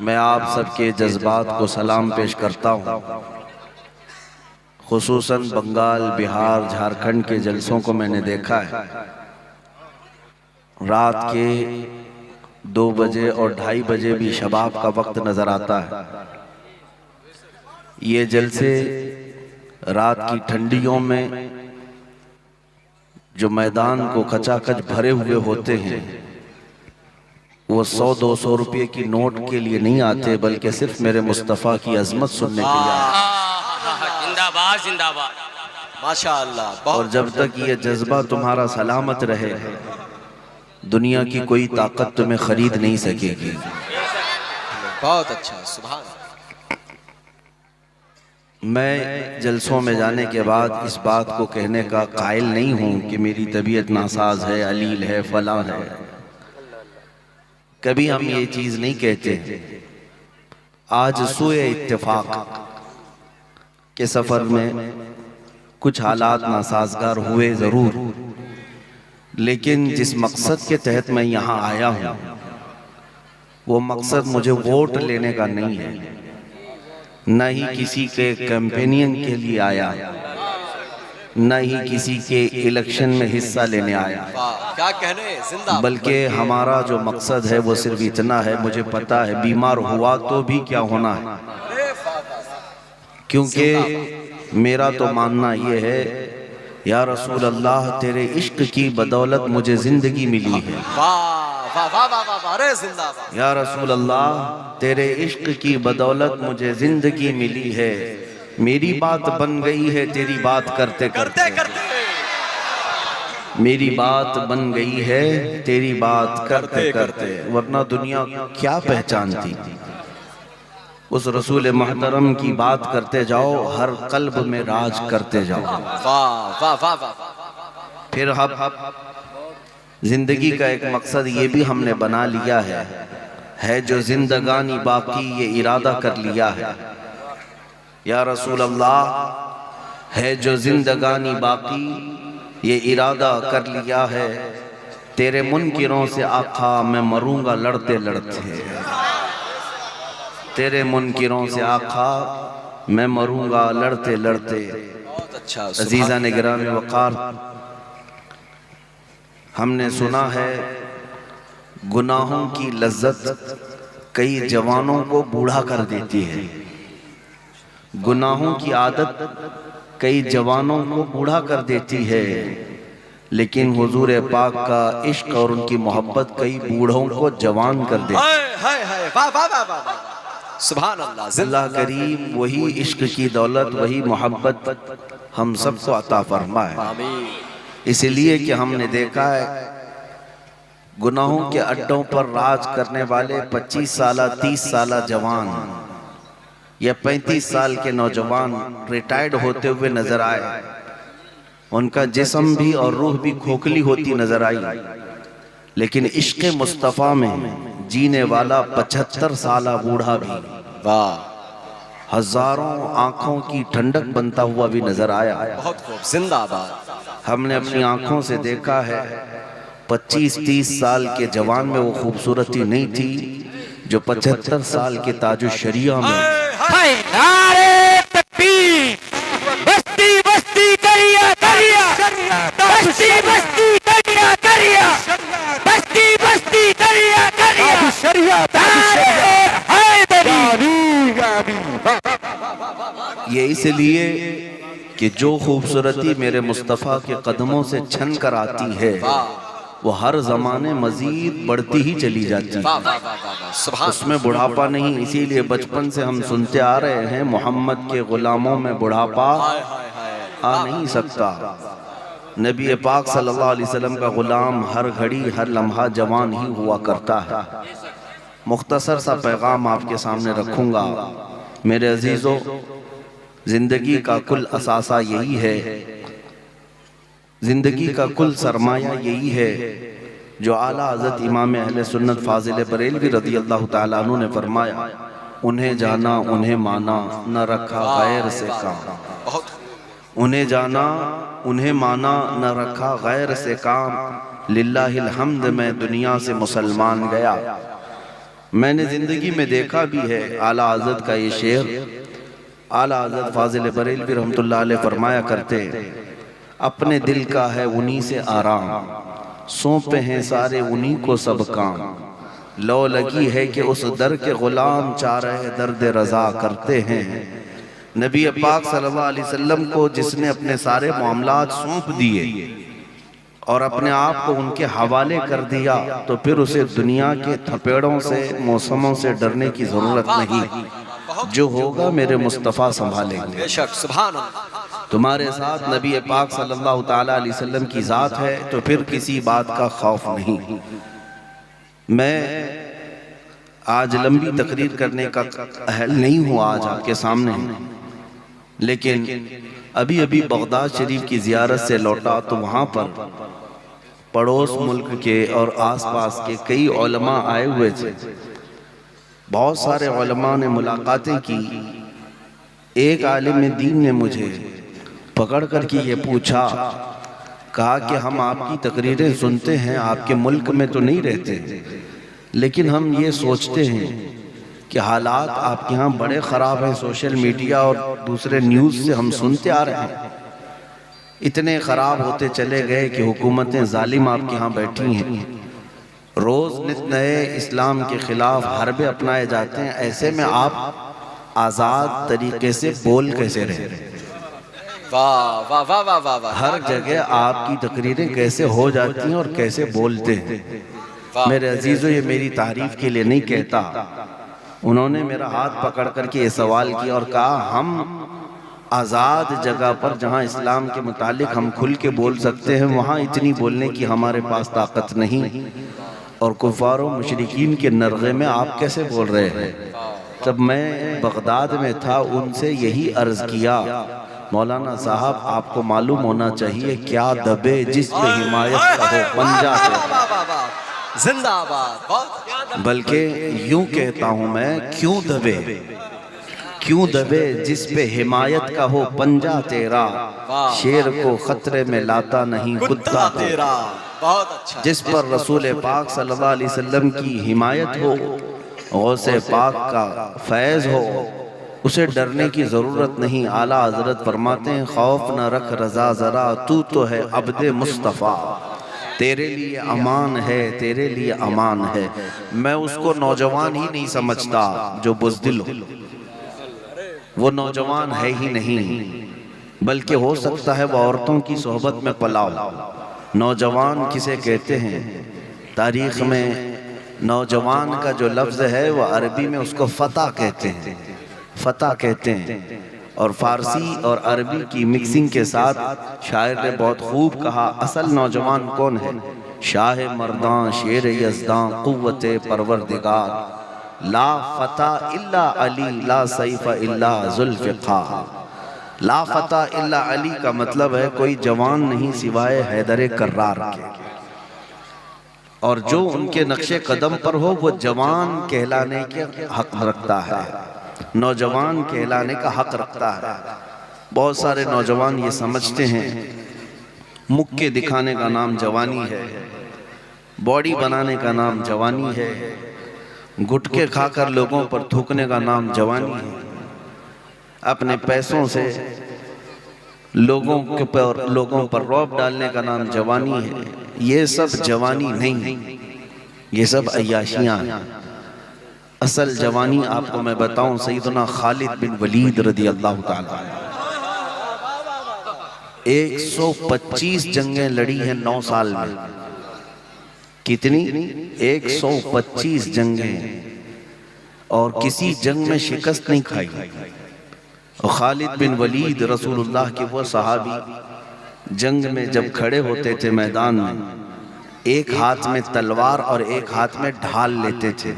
मैं आप सबके जज्बात को सलाम पेश करता हूँ। खुसूसन बंगाल, बिहार, झारखंड के जलसों को मैंने देखा है। रात के 2 बजे और 2:30 बजे भी शबाब का वक्त नजर आता है। ये जलसे रात की ठंडियों में जो मैदान को खचाखच भरे हुए होते हैं, वो 100-200 रुपये की नोट के लिए नहीं आते, बल्कि सिर्फ मेरे मुस्तफ़ा की अजमत सुनने के लिए आते। जिंदाबाद जिंदाबाद, माशाअल्लाह। और जब तक ये जज्बा तुम्हारा सलामत रहे, दुनिया की कोई ताकत तुम्हें खरीद नहीं सकेगी। बहुत अच्छा, सुभान। मैं जलसों में जाने के बाद इस बात को कहने का कायल नहीं हूँ कि मेरी तबीयत नासाज है, अलील है, फलां है। कभी हम ये चीज नहीं कहते। आज सुए इत्तेफाक के सफर में कुछ हालात नासाजगार हुए जरूर, लेकिन जिस मकसद के तहत मैं यहाँ आया हूँ, वो मकसद मुझे वोट लेने का नहीं है, न ही किसी के कैंपेनियन के लिए आया, न ही किसी के इलेक्शन में हिस्सा लेने आया। क्या कहने, जिंदा। बल्कि हमारा जो मकसद है वो सिर्फ इतना है, मुझे पता है बीमार हुआ तो भी क्या होना है, क्योंकि मेरा तो मानना ये है, या रसूल अल्लाह तेरे इश्क की बदौलत मुझे जिंदगी मिली है। या रसूल अल्लाह तेरे इश्क की बदौलत मुझे जिंदगी मिली है। मेरी बात बन गई है तेरी बात करते करते, मेरी बात बन गई है तेरी बात करते करते, वरना दुनिया क्या पहचानती। उस रसूल मोहतरम की बात करते जाओ, हर कल्ब में राज करते जाओ। वाह वाह वाह वाह। फिर हम जिंदगी का एक मकसद ये भी हमने बना लिया है जो जिंदगानी बाकी ये इरादा कर लिया है। या रसूल अल्लाह है जो जिंदगानी बाकी ये इरादा कर लिया है, तेरे मुनकिरों से आका मैं मरूंगा लड़ते लड़ते। तेरे मुनकिरों से आका मैं मरूंगा लड़ते लड़ते। बहुत अच्छा। अजीज़ा ने गिरामी वक़ार, हमने सुना है गुनाहों की लज्जत कई जवानों को बूढ़ा कर देती है। गुनाहों की आदत कई जवानों को बूढ़ा कर देती है, लेकिन हुजूर पाक का इश्क और उनकी मोहब्बत कई बूढ़ों को जवान कर देती है। सुभान अल्लाह। अल्लाह करीम वही इश्क की दौलत, वही मोहब्बत हम सबको अता फरमाए। इसलिए कि हमने देखा है गुनाहों के अड्डों पर राज करने वाले 25 साल 30 साल जवान या 35 साल के नौजवान रिटायर्ड होते हुए नजर आए। उनका जिस्म भी और रूह भी खोखली होती नजर आई, लेकिन इश्क मुस्तफ़ा में जीने वाला 75 साल बूढ़ा भी वाह हजारों आंखों की ठंडक बनता हुआ भी नजर आया। बहुत खूब, जिंदाबाद। हमने अपनी आंखों से देखा है 25-30 साल के जवान में वो खूबसूरती नहीं थी जो 75 साल के ताजुश शरिया में। नारे तकबीर, बस्ती बस्ती करिया करिया, बस्ती बस्ती करिया करिया, बस्ती बस्ती करिया करिया, शरिया ये इसलिए कि जो खूबसूरती मेरे मुस्तफ़ा के कदमों से छन कर आती है, वो हर जमाने मजीद बढ़ती ही चली जाती है। उसमें बुढ़ापा नहीं। इसीलिए बचपन से हम सुनते आ रहे हैं मोहम्मद के गुलामों में बुढ़ापा आ नहीं सकता। नबी पाक सल्लल्लाहु अलैहि वसल्लम का गुलाम हर घड़ी हर लम्हा जवान ही हुआ करता है। मुख्तसर सा पैगाम आपके सामने रखूंगा। मेरे अजीजों, जिंदगी का कुल असासा यही है, जिंदगी का कुल सरमाया यही है जो आला हज़रत इमाम अहले सुन्नत फाजिल बरेलवी रज़ी अल्लाह ताला अन्हु ने फरमाया, उन्हें जाना उन्हें माना न रखा गैर से काम। उन्हें जाना उन्हें माना न रखा गैर से काम, लिल्लाहिल हम्द मैं दुनिया से मुसलमान गया। मैंने जिंदगी में देखा भी है। आला हज़रत का ये शेर, आला हज़रत फाजिल बरेलवी रहमतुल्लाह अलैह फरमाया करते, अपने दिल का है उन्हीं से आराम, सौंपे हैं सारे उन्हीं को सब काम, लो लगी है कि उस दर के गुलाम चाह रहे दर्द रज़ा करते हैं। नबी पाक सल्लल्लाहु अलैहि वसल्लम को जिसने अपने सारे मामलात सौंप दिए और अपने आप को उनके हवाले कर दिया, तो फिर उसे दुनिया के थपेड़ों से, मौसमों से डरने की ज़रूरत नहीं। जो होगा मेरे मुस्तफ़ा संभालेंगे। बेशक, सुभान अल्लाह। तुम्हारे साथ नबी पाक सल्लल्लाहु ताला अलैहि वसल्लम की ज़ात है, तो फिर किसी बात का खौफ नहीं। मैं आज लंबी तकरीर करने का अहल नहीं हूँ आज आपके सामने, लेकिन अभी अभी बगदाद शरीफ की ज़ियारत से लौटा तो वहाँ पर पड़ोस मुल्क के और आसपास के कई उलमा आए हुए थे। बहुत सारे उलमा ने मुलाकातें की। एक आलिम दीन ने मुझे पकड़ कर के ये पूछा, कहा कि हम आपकी तकरीरें सुनते हैं, आपके मुल्क में तो नहीं रहते, लेकिन हम ये सोचते हैं कि हालात आपके यहाँ बड़े ख़राब हैं। सोशल मीडिया और दूसरे न्यूज़ से हम सुनते आ रहे हैं, इतने ख़राब होते चले गए कि हुकूमतें जालिम आपके यहाँ बैठी हैं। रोज़ नित नए इस्लाम के ख़िलाफ़ हरबे अपनाए जाते हैं। ऐसे में आप आज़ाद तरीके से बोल कैसे रहे? वाह वाह वाह वाह वाह वाह। हर जगह आपकी तकरीरें कैसे हो जाती हैं और कैसे बोलते हैं। मेरे अजीज़ों, ये मेरी तारीफ़ के लिए नहीं कहता। उन्होंने मेरा हाथ पकड़ करके ये सवाल किया और कहा, हम आज़ाद जगह पर जहाँ इस्लाम के मुतालिक हम खुल के बोल सकते हैं, वहाँ इतनी बोलने की हमारे पास ताकत नहीं, और कुफ़ारों मुशरिकीन के नरगे में आप कैसे बोल रहे हैं? तब मैं बगदाद में था, उनसे यही अर्ज़ किया, मौलाना साहब आपको मालूम होना चाहिए, क्या दबे जिस पे हिमायत का हो पंजा से, जिंदाबाद। बल्कि यूं कहता हूं मैं, क्यों दबे जिस पे हिमायत का हो पंजा तेरा, शेर को खतरे में लाता नहीं कुत्ता तेरा। बहुत अच्छा। जिस पर रसूल पाक सल्लल्लाहु अलैहि वसल्लम की हिमायत हो, गौसे पाक का फैज़ हो, उसे डरने की ज़रूरत नहीं। आला हज़रत फरमाते हैं, खौफ न रख रज़ा ज़रा, तू तो है अब्दे मुस्तफ़ा, तेरे लिए अमान है, तेरे लिए अमान है। मैं उसको नौजवान ही नहीं समझता जो बुज़दिल हो, वो नौजवान है ही नहीं, बल्कि हो सकता है वो औरतों की सोहबत में पला हो। नौजवान किसे कहते हैं? तारीख़ में नौजवान का जो लफ्ज़ है वो अरबी में उसको फ़ता कहते हैं, फ़ता कहते हैं। और फ़ारसी और अरबी की मिक्सिंग के साथ शायर ने बहुत खूब कहा, असल नौजवान कौन है? शाह मर्दां शेर यज़दां क़ुव्वते परवरदिगार, ला फ़ता इल्ला अली ला सैफ़ इल्ला ज़ुल्फ़िकार। ला फ़ता इल्ला अली का मतलब है कोई जवान नहीं सिवाय हैदर कर्रार के, और जो उनके नक्शे कदम पर हो वो जवान कहलाने के हक रखता है, नौजवान कहलाने का हक रखता है। बहुत सारे नौजवान ये समझते हैं मुक्के दिखाने का नाम जवानी है, बॉडी बनाने का नाम जवानी है, गुटके खाकर लोगों पर थूकने का नाम जवानी है, अपने पैसों से लोगों पर रौब डालने का नाम जवानी है। ये सब जवानी नहीं, ये सब अय्याशियाँ हैं। असल जवानी आपको मैं बताऊं, सैयदना खालिद बिन वलीद रदी अल्लाह ताला 125 जंगें लड़ी हैं 9 साल में। कितनी? 125 जंगें, और किसी जंग में शिकस्त नहीं खाई। और खालिद बिन वलीद रसूलुल्लाह के वो सहाबी जंग में जब खड़े होते थे मैदान में, एक हाथ में तलवार और एक हाथ में ढाल लेते थे।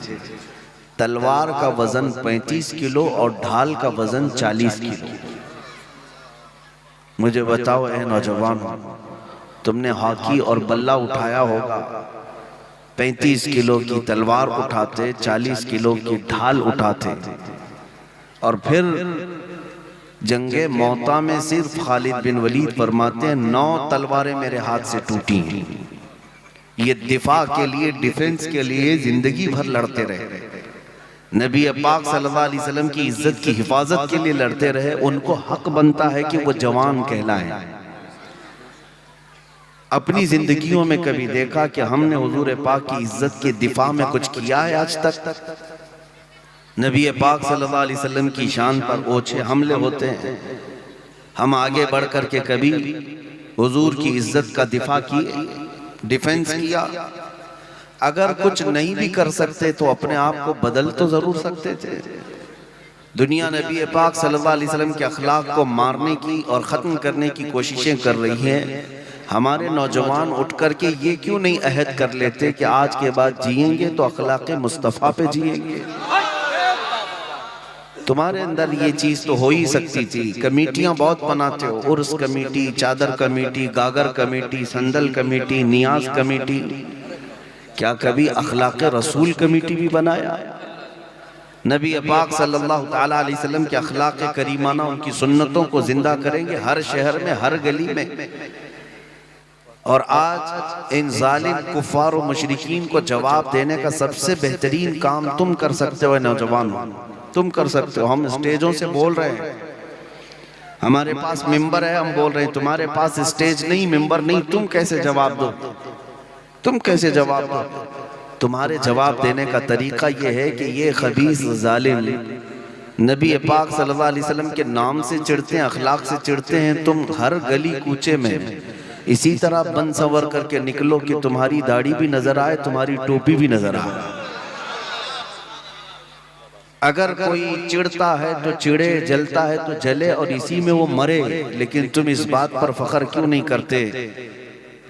तलवार का वजन 35 किलो और ढाल का वजन 40 किलो। मुझे बताओ ए नौजवान, तुमने हॉकी और बल्ला उठाया होगा, 35 किलो की तलवार उठाते, 40 किलो की ढाल उठाते, और फिर जंगे मौता में सिर्फ खालिद बिन वलीद फरमाते हैं 9 तलवारें मेरे हाथ से टूटी हैं। ये दिफा के लिए, डिफेंस के लिए जिंदगी भर लड़ते रहे। नबी पाक सल्लल्लाहु अलैहि वसल्लम की इज्जत की हिफाजत के लिए लड़ते रहे, उनको हक बनता है कि वो जवान कहलाएं। अपनी जिंदगियों में कभी देखा कि हमने हुजूर पाक की इज्जत के दिफा में कुछ किया है आज तक? नबी पाक सल्लल्लाहु अलैहि वसल्लम की शान पर ओछे हमले होते हैं। हम आगे बढ़ कर के कभी हुजूर की इज्जत का दिफा किए, डिफेंस किया? अगर कुछ नहीं भी कर सकते तो अपने आप को बदल तो जरूर सकते थे। दुनिया नबी पाक सल्लल्लाहु अलैहि वसल्लम के अखलाक को मारने की और ख़त्म करने की कोशिशें कर रही हैं। हमारे नौजवान उठ करके ये क्यों नहीं अहद कर लेते कि आज के बाद जिएंगे तो अखलाक मुस्तफ़ा पे जिएंगे? तुम्हारे अंदर ये चीज तो हो ही सकती थी। कमेटियां बहुत बनाते हो, उर्स कमेटी, चादर कमेटी, गागर कमेटी, संदल कमेटी, नियाज कमेटी। क्या कभी अखलाक रसूल कमेटी भी बनाया? नबी पाक सल्लल्लाहु ताला अलैहि वसल्लम के अखलाक करीमाना, उनकी सुन्नतों को जिंदा करेंगे हर शहर में, हर गली में। और आज इन जालिम कुफार और मुशरिकीन को जवाब देने का सबसे बेहतरीन काम तुम कर सकते हो नौजवानों, तुम कर सकते हो। हम स्टेजों से बोल रहे हैं, हमारे पास मिंबर है, हम बोल रहे हैं। तुम्हारे पास स्टेज नहीं, मिंबर नहीं, तुम कैसे जवाब दो? तुम कैसे जवाब दो? तुम्हारे जवाब देने का तरीका ये है कि ये खबीस जालिम नबी पाक सल्लल्लाहु अलैहि वसल्लम के नाम से चिढ़ते हैं, अखलाक से चिढ़ते हैं। तुम हर गली कूचे में इसी तरह बन सवर करके निकलो कि तुम्हारी दाढ़ी भी नजर आए, तुम्हारी टोपी भी नजर आए। अगर कोई चिढ़ता है तो चिढ़े, जलता है तो जले और इसी में वो मरे। लेकिन तुम इस बात पर फख्र क्यों नहीं करते?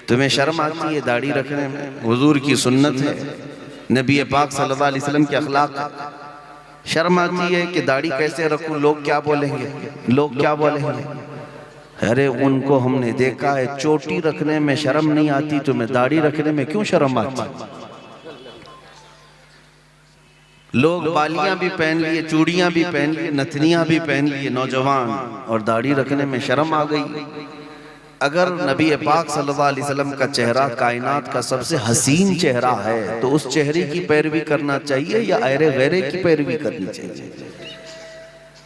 तुम्हें शर्म आती है दाढ़ी रखने में? हुजूर की सुन्नत है, नबी पाक सल्लल्लाहु अलैहि वसल्लम के अखलाक। शर्म आती है कि दाढ़ी कैसे रखूं, लोग क्या बोलेंगे, लोग क्या बोलेंगे? अरे उनको हमने देखा है, चोटी रखने में शर्म नहीं आती, तुम्हें दाढ़ी रखने में क्यों शर्म आती? लोग बालियां भी पहन लिए, चूड़ियां भी पहन लिए, नथनियां भी पहन लिए नौजवान, और दाढ़ी रखने में शर्म आ गई। अगर नबी पाक सल्लल्लाहु अलैहि वसल्लम का चेहरा कायनात का सबसे हसीन चेहरा है तो उस चेहरे की पैरवी करना चाहिए या अरे गैरे की पैरवी करनी चाहिए?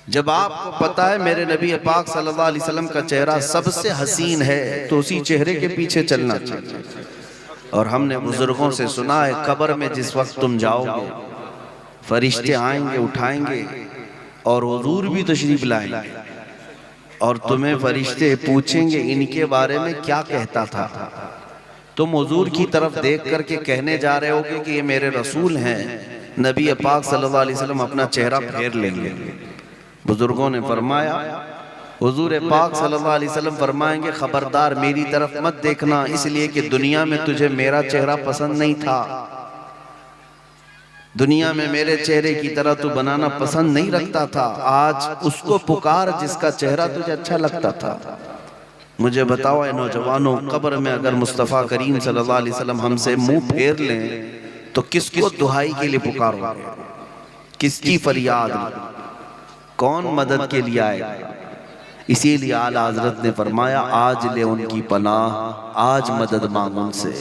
जब आपको पता है मेरे नबी पाक सल्लल्लाहु अलैहि वसल्लम का चेहरा सबसे हसीन है तो उसी चेहरे के पीछे चलना चाहिए। और हमने बुजुर्गों से सुना है, कब्र में जिस वक्त तुम जाओगे फरिश्ते आएंगे, उठाएंगे और हुजूर भी तशरीफ लाएंगे और तुम्हें फरिश्ते पूछेंगे इनके बारे में क्या कहता था। तुम हुजूर की तरफ देख करके कहने जा रहे होगे कि ये मेरे रसूल हैं। नबी पाक सल्लल्लाहु अलैहि वसल्लम अपना चेहरा फेर लेंगे। बुजुर्गों ने फरमाया, हुजूर पाक सल्लल्लाहु अलैहि वसल्लम फरमाएंगे, खबरदार मेरी तरफ मत देखना, इसलिए कि दुनिया में तुझे मेरा चेहरा पसंद नहीं था, दुनिया में मेरे चेहरे की तरह तू बनाना पसंद नहीं रखता था। आज उसको पुकार जिसका चेहरा तुझे अच्छा लगता था। मुझे बताओ ऐ नौजवानों, कब्र में अगर मुस्तफ़ा करीम सल्लल्लाहु अलैहि वसल्लम हमसे मुंह फेर लें तो किसको दुहाई के लिए पुकारोगे? किसकी फरियाद, कौन मदद के लिए आएगा? इसीलिए आला हज़रत ने फरमाया, आज ले उनकी पनाह, आज मदद मांग उनसे,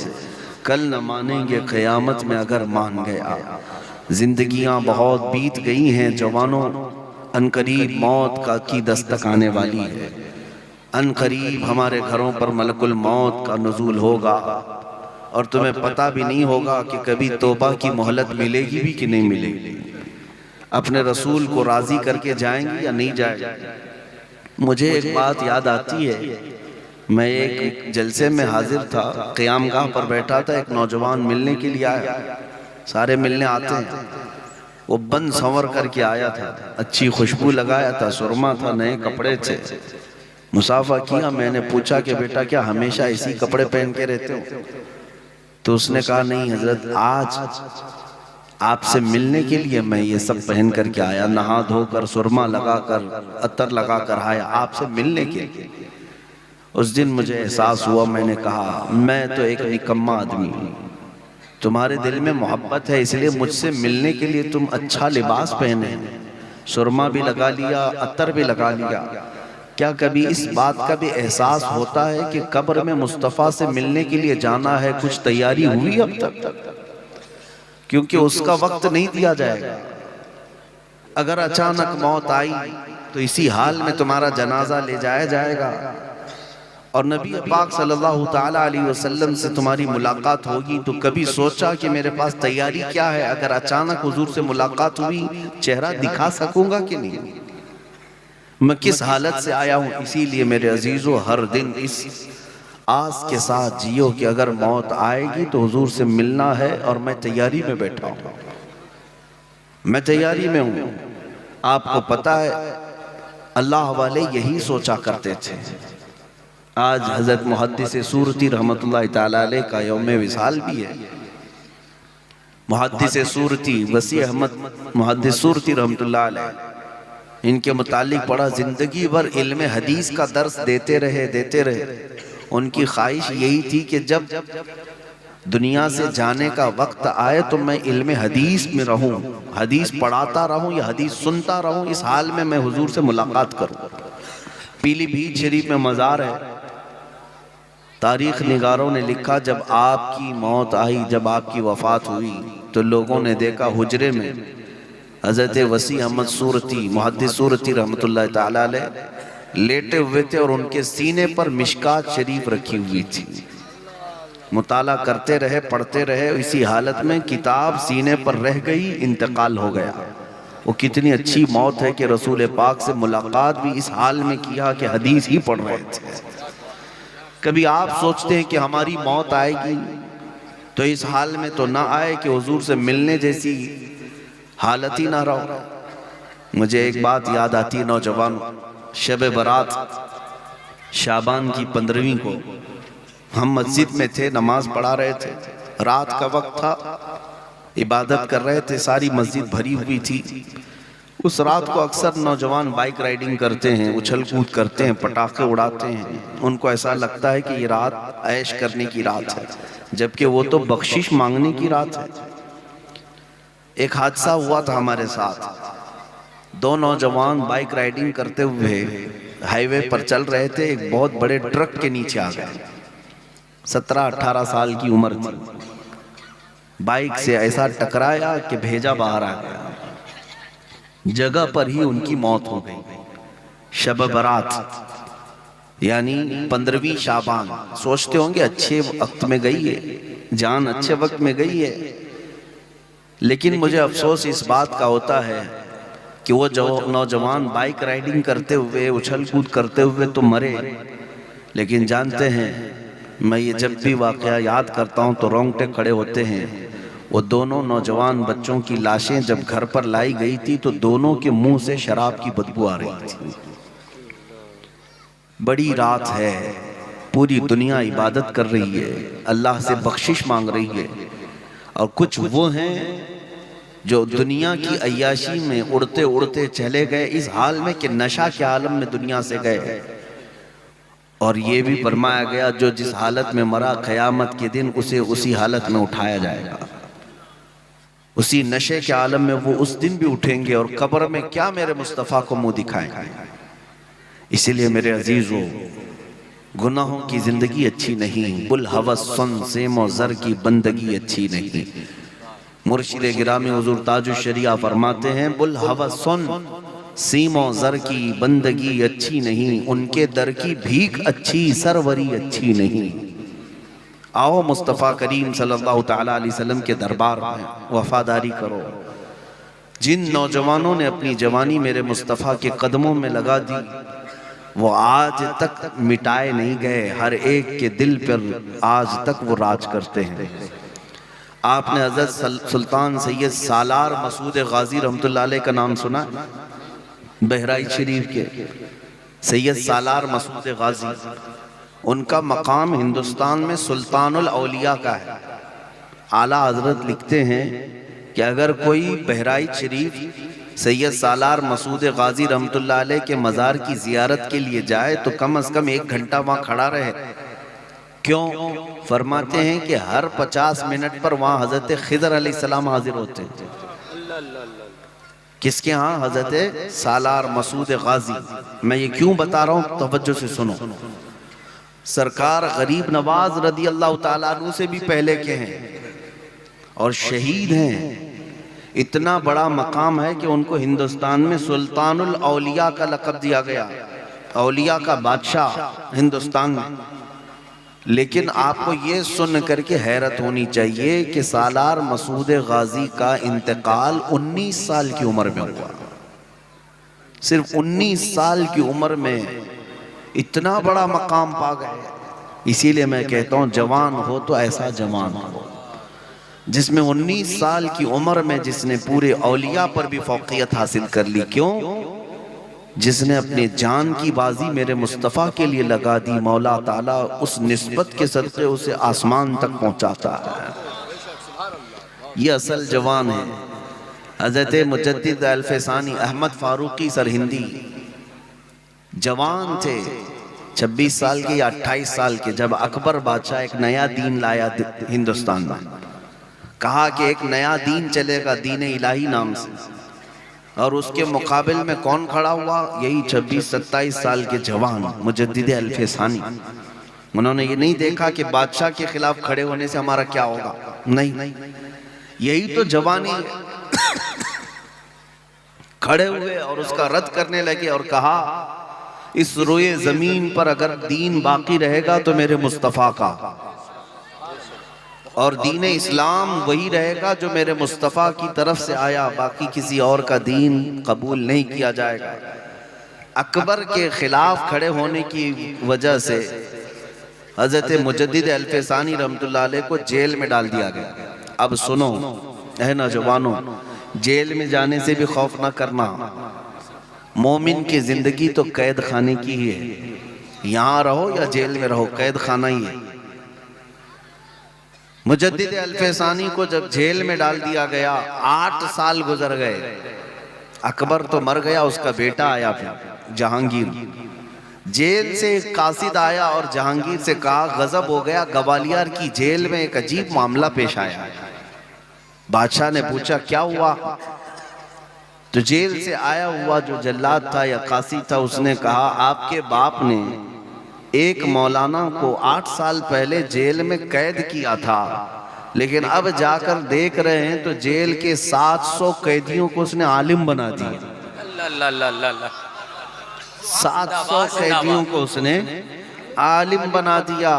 कल न मानेंगे क़यामत में अगर मान गया। जिंदगियां बहुत बीत गई हैं जवानों, अनकरीब मौत की दस्तक आने वाली है। अनकरीब हमारे घरों पर मलकुल मौत का नुज़ूल होगा और तुम्हें पता भी नहीं होगा कि कभी तौबा की मोहलत मिलेगी भी कि नहीं मिलेगी। अपने रसूल को राजी करके जाएंगे या नहीं जाएंगे? मुझे एक बात याद आती है, मैं एक जलसे में हाजिर था, क़यामगाह पर बैठा था, एक नौजवान मिलने के लिए आया। सारे मिलने आते हैं, वो बन संवर करके आया था, अच्छी खुशबू लगाया था, सुरमा था, नए कपड़े थे। मुसाफा किया, मैंने पूछा कि बेटा क्या हमेशा इसी कपड़े पहन के रहते हो? तो उसने कहा नहीं हजरत, आज आपसे मिलने के लिए मैं ये सब पहन करके आया, नहा धोकर, सुरमा लगाकर, अत्तर लगाकर आया आपसे मिलने के लिए। उस दिन मुझे एहसास हुआ, मैंने कहा मैं तो एक निकम्मा आदमी हूँ, तुम्हारे दिल में मोहब्बत है इसलिए मुझसे मिलने के लिए तुम अच्छा लिबास पहने, सुरमा भी लगा लिया, अत्तर भी लगा लिया। क्या कभी इस बात का भी एहसास होता है कि कब्र में मुस्तफ़ा से मिलने के लिए जाना है, कुछ तैयारी हुई अब तक? क्योंकि उसका वक्त नहीं दिया जाएगा। अगर अचानक मौत आई तो इसी हाल में तुम्हारा जनाजा ले जाया जाएगा और नबी पाक सल्लल्लाहु ताला अलैहि वसल्लम से तुम्हारी मुलाकात होगी। तो कभी सोचा कि मेरे पास तैयारी क्या है, अगर अचानक हुजूर से मुलाकात हुई चेहरा दिखा सकूंगा कि नहीं, मैं किस हालत से आया हूं। इसीलिए मेरे अजीजों, हर दिन इस आस के साथ जियो कि अगर मौत आएगी तो हुजूर से मिलना है और मैं तैयारी में बैठा हूं, मैं तैयारी में हूं। आपको पता है अल्लाह वाले यही सोचा करते थे। आज हजरत मुहद्दिस सूरती रहमतुल्लाह ताला अलैह का यौम विसाल भी है। मुहद्दिस सूरती वसी अहमद मुहद्दिस सूरती रहमतुल्लाह अलैह, इनके मुतालिक पढ़ा, जिंदगी भर इल्म हदीस का दर्स देते रहे। उनकी ख्वाहिश यही थी कि जब दुनिया से जाने का वक्त आए तो मैं इल्म हदीस में रहूं, हदीस पढ़ाता रहूं या हदीस सुनता रहूं, इस हाल में मैं हुजूर से मुलाकात करूं। पीलीभीत शरीफ में मज़ार है। तारीख निगारों ने लिखा, जब आपकी मौत आई, जब आपकी वफात हुई तो लोगों ने देखा हुजरे में हज़रत वसी अहमद सूरती मुहद्दिस सूरती रहमतुल्लाह ताला अलैह लेटे हुए थे और उनके सीने पर मिशकात शरीफ रखी हुई थी। मुताला करते रहे, पढ़ते रहे, इसी हालत में किताब सीने पर रह गई, इंतकाल हो गया। वो कितनी अच्छी मौत है कि रसूल पाक से मुलाकात भी इस हाल में किया कि हदीस ही पढ़ रहे थे। कभी आप सोचते हैं कि हमारी मौत आएगी तो इस हाल में तो ना आए कि हुजूर से मिलने जैसी हालत ही ना रहो। मुझे एक बात याद आती है, नौजवान, शब बरात शाबान की 15वीं को हम मस्जिद में थे, नमाज पढ़ा रहे थे, रात का वक्त था, इबादत कर रहे थे, सारी मस्जिद भरी हुई थी। उस रात को अक्सर नौजवान बाइक राइडिंग करते हैं, उछल कूद करते हैं, पटाखे उड़ाते हैं। उनको ऐसा लगता है कि ये रात ऐश करने की रात है, जबकि वो तो बख्शिश मांगने की रात है। एक हादसा हुआ था हमारे साथ। दो नौजवान बाइक राइडिंग करते हुए हाईवे पर चल रहे थे, एक बहुत बड़े ट्रक के नीचे आ गए। 17-18 साल की उम्र थी। बाइक से ऐसा टकराया कि भेजा बाहर आ गया। जगह पर ही उनकी मौत हो गई। शब बरात यानी 15वीं शाबान। सोचते होंगे अच्छे वक्त में गई है, जान अच्छे वक्त में गई है, लेकिन मुझे अफसोस इस बात का होता है कि वो जो नौजवान बाइक राइडिंग करते हुए, उछल कूद करते हुए तो मरे, लेकिन जानते हैं, मैं ये जब भी वाकया याद करता हूँ तो रोंगटे खड़े होते हैं। वो दोनों नौजवान बच्चों की लाशें जब घर पर लाई गई थी तो दोनों के मुंह से शराब की बदबू आ रही थी। बड़ी रात है, पूरी दुनिया इबादत कर रही है, अल्लाह से बख्शिश मांग रही है, और कुछ वो हैं जो दुनिया की अय्याशी में उड़ते उड़ते चले गए इस हाल में कि नशा के आलम में दुनिया से गए। और ये भी फरमाया गया, जो जिस हालत में मरा क़यामत के दिन उसे उसी हालत में उठाया जाएगा। उसी नशे के आलम में वो उस दिन भी उठेंगे और कब्र में क्या मेरे मुस्तफ़ा को मुंह दिखाएंगे। इसीलिए मेरे अजीजों, गुनाहों की जिंदगी अच्छी नहीं, बुल हवस सुन सेमो ज़र की बंदगी अच्छी नहीं। मुर्शिद गिरामी हुजूर ताजुश शरिया फरमाते हैं, बुल हवस सुन सीमो ज़र की बंदगी अच्छी नहीं, उनके दर की भीख अच्छी, सरवरी अच्छी नहीं। आओ मुस्तफ़ा करीम सल्लल्लाहु ताला अलैहि वसल्लम के दरबार में वफादारी करो। जिन नौजवानों ने अपनी जवानी मेरे मुस्तफ़ा के कदमों में लगा दी, वो आज तक मिटाए नहीं गए, हर एक के दिल पर आज तक वो राज करते हैं। आपने हज़रत सुल्तान सैयद सालार मसूद गाजी रहमतुल्लाह अलैह का नाम सुना? बहराइच शरीफ के सैयद सालार मसूद गाजी, उनका मकाम हिंदुस्तान में सुल्तानुल औलिया का है। आला हजरत लिखते हैं कि अगर कोई बहराइच शरीफ सैयद सालार मसूद गाजी रहमतुल्लाह अलैह के मज़ार की ज़ियारत के लिए जाए तो कम से कम 1 घंटा वहाँ खड़ा रहे। क्यों? फरमाते हैं कि हर 50 मिनट पर वहाँ हज़रत खिज़र अलैहिस्सलाम हाजिर होते हैं। किसके यहाँ? हज़रत सालार मसूद गाजी। मैं ये क्यों बता रहा हूँ, तवज्जो से सुनो। सरकार गरीब नवाज रदी अल्लाह ताला अन्हु से भी पहले के हैं और शहीद हैं। इतना बड़ा मकाम है कि उनको हिंदुस्तान में सुल्तानुल औलिया का लक़ब दिया गया, औलिया का बादशाह हिंदुस्तान में। लेकिन आपको ये सुन करके हैरत होनी चाहिए कि सालार मसूद गाजी का इंतकाल 19 साल की उम्र में हुआ। सिर्फ 19 साल की उम्र में इतना बड़ा मकाम पा गए। इसीलिए मैं कहता हूँ जवान हो तो ऐसा जवान हो जिसमें 19 साल की उम्र में जिसने पूरे औलिया पर भी फौकियत हासिल कर ली। क्यों? जिसने अपने जान की बाजी मेरे मुस्तफ़ा के लिए लगा दी, मौला ताला उस निस्बत के सदक़े उसे आसमान तक पहुंचाता है। ये असल जवान है। हज़रत मुजद्दिद अल-फैसानी अहमद फारूकी सरहिंदी जवान थे, 26 साल के या 28 साल के, जब अकबर बादशाह एक नया दीन लाया हिंदुस्तान में। कहा कि एक नया दीन चलेगा, दीन इलाही नाम से। और उसके मुकाबिल में कौन खड़ा हुआ? यही 26-27 साल के जवान मुजद्दिद अल-फैसानी। उन्होंने ये नहीं देखा कि बादशाह के खिलाफ खड़े होने से हमारा क्या होगा, नहीं, यही तो जवानी। खड़े हुए और उसका रद्द करने लगे और कहा इस रोए जमीन पर अगर दीन बाकी रहेगा तो मेरे मुस्तफ़ा का, और दीन इस्लाम वही रहेगा जो मेरे मुस्तफ़ा की तरफ से आया, बाकी किसी और का दीन कबूल नहीं किया जाएगा। अकबर के खिलाफ खड़े होने की वजह से हज़रत मुजद्दिद अल-फैसानी रहमतुल्लाह अलैह को जेल में डाल दिया गया। अब सुनो है नौजवानों, जेल में जाने से भी खौफ ना करना। मोमिन की जिंदगी तो कैद खाने की ही है, यहाँ रहो या जेल में रहो, कैद खाना ही है। मुजद्दिद अल-फैसानी को जब जेल में डाल दिया गया, 8 साल गुजर गए। अकबर तो मर गया, उसका बेटा आया फिर जहांगीर। जेल से एक कासिद आया और जहांगीर से कहा गजब हो गया, ग्वालियर की जेल में एक अजीब मामला पेश आया। बादशाह ने पूछा क्या हुआ? तो जेल से आया हुआ जो जल्लाद था या कासिद था, उसने कहा आपके बाप ने एक मौलाना को 8 साल पहले जेल में कैद किया था, लेकिन अब जाकर देख रहे हैं तो जेल के 700 कैदियों को उसने आलिम बना दिया। 700 कैदियों को उसने आलिम बना दिया।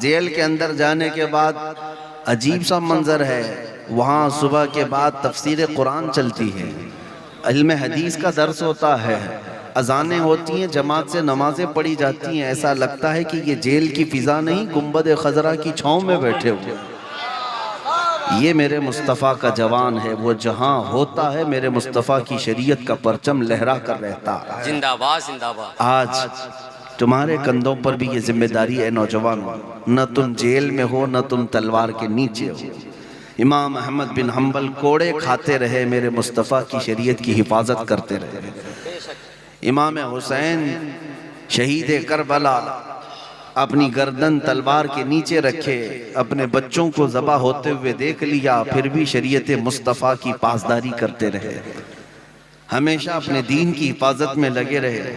जेल के अंदर जाने के बाद अजीब सा मंजर है, वहाँ सुबह के बाद तफसीर कुरान चलती है, इल्म हदीस का दर्स होता है, अजानें होती हैं, जमात से नमाजें पढ़ी जाती हैं। ऐसा लगता है कि ये जेल की फिजा नहीं, गुंबद खजरा की छाँव में बैठे हुए। ये मेरे मुस्तफ़ा का जवान है, वो जहाँ होता है मेरे मुस्तफ़ा की शरीयत का परचम लहरा कर रहता है। जिंदाबाद जिंदाबाद। आज तुम्हारे कंधों पर भी ये जिम्मेदारी है नौजवान, न तुम जेल में हो न तुम तलवार के नीचे हो। इमाम अहमद बिन हम्बल कोड़े खाते रहे, मेरे मुस्तफ़ा की शरीयत की हिफाजत करते रहे। इमाम हुसैन शहीद करबला अपनी गर्दन तलवार के नीचे रखे, अपने बच्चों को ज़बा होते हुए देख लिया, फिर भी शरीयत मुस्तफ़ा की पासदारी करते रहे, हमेशा अपने दीन की हिफाजत में लगे रहे।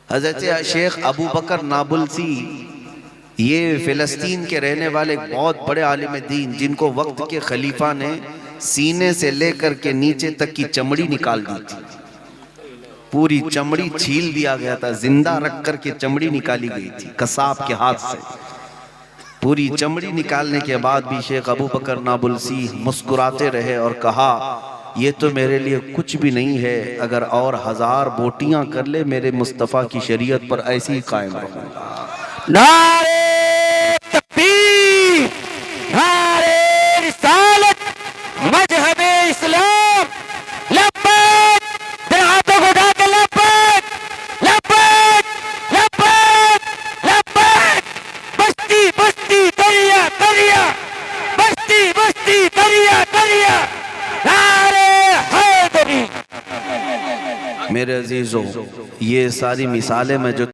हज़रत शेख अबू बकर नाबुलसी, ये फ़िलिस्तीन के रहने वाले बहुत बड़े आलिम दीन, जिनको वक्त के खलीफा ने सीने से लेकर के नीचे तक की चमड़ी निकाल दी थी, पूरी चमड़ी छील दिया गया था, जिंदा रख कर के चमड़ी निकाली गई थी कसाब के हाथ से। पूरी चमड़ी निकालने के बाद भी शेख अबू बकर नाबुलसी मुस्कुराते रहे और कहा ये तो मेरे लिए कुछ भी नहीं है, अगर और 1000 बोटियां कर ले मेरे मुस्तफ़ा की शरीयत पर ऐसी ही कायम रहूंगा। नारे तकबीर, नारे रिसालत, मजहबे इस्लाम, लब्बैक, तेरे हाथों को उठा के लब्बैक, लब्बैक, लब्बैक, लब्बैक, बस्ती बस्ती दरिया दरिया, बस्ती बस्ती दरिया दरिया, नारे हैदरी। मेरे अजीजों, ये सारी मिसालें मैं जो